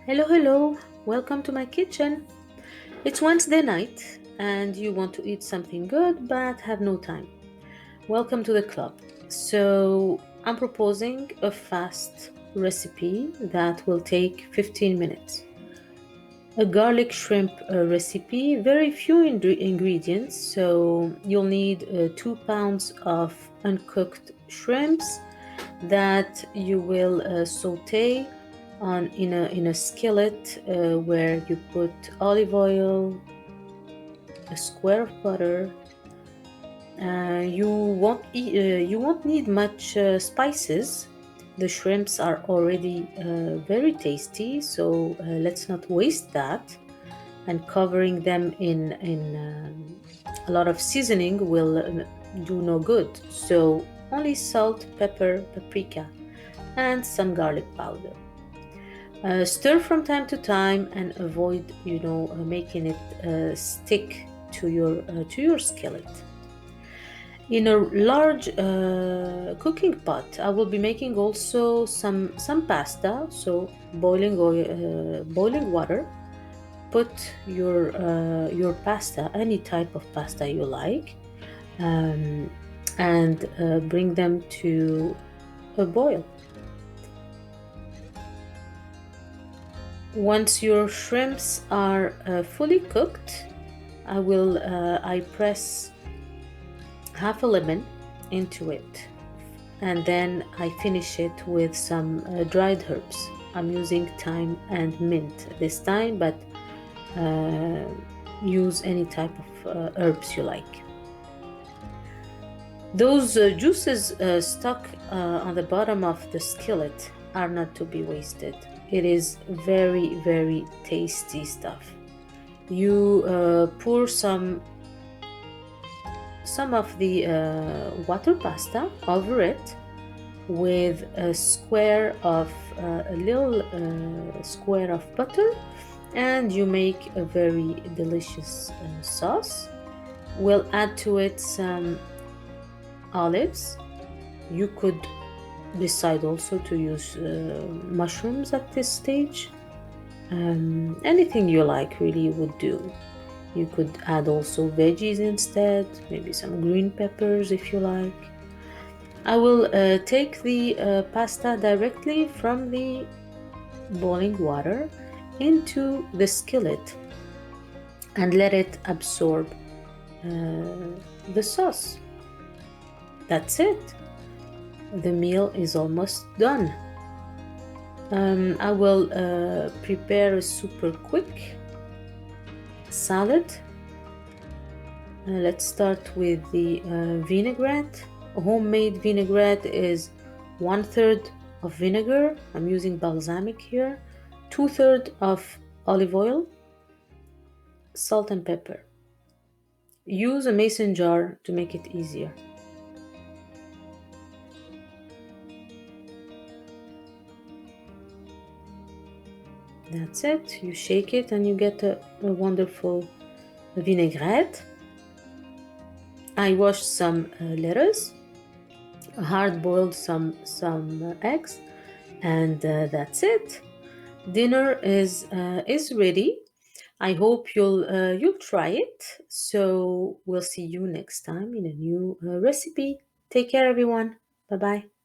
Hello, hello, welcome to my kitchen. It's Wednesday night and you want to eat something good but have no time. Welcome to the club. So, I'm proposing a fast recipe that will take 15 minutes. A garlic shrimp recipe, very few ingredients, so you'll need 2 pounds of uncooked shrimps that you will saute on in a skillet where you put olive oil, a square of butter. You won't need much spices. The shrimps are already very tasty, so let's not waste that. And covering them in a lot of seasoning will do no good. So only salt, pepper, paprika, and some garlic powder. Stir from time to time and avoid, making it stick to your skillet. In a large cooking pot, I will be making also some pasta. So boiling water. Put your pasta, any type of pasta you like, um, and bring them to a boil. Once your shrimps are fully cooked, I press half a lemon into it, and then I finish it with some dried herbs. I'm using thyme and mint this time, but uh, use any type of herbs you like. Those juices stuck on the bottom of the skillet are not to be wasted. It is very, very tasty stuff. You pour some of the water pasta over it with a little square of butter, and you make a very delicious sauce. We'll add to it some olives. You could decide also to use mushrooms at this stage. Anything you like really would do. You could add also veggies instead, maybe some green peppers if you like. I will take the pasta directly from the boiling water into the skillet and let it absorb the sauce. That's it. The meal is almost done. I will prepare a super quick salad. Let's start with the vinaigrette. Homemade vinaigrette is 1/3 of vinegar. I'm using balsamic here. 2/3 of olive oil, salt and pepper. Use a mason jar to make it easier. That's it. You shake it and you get a wonderful vinaigrette. I washed some lettuce, hard boiled some eggs, and that's it. Dinner is ready. I hope you'll try it. So we'll see you next time in a new recipe. Take care, everyone. Bye bye.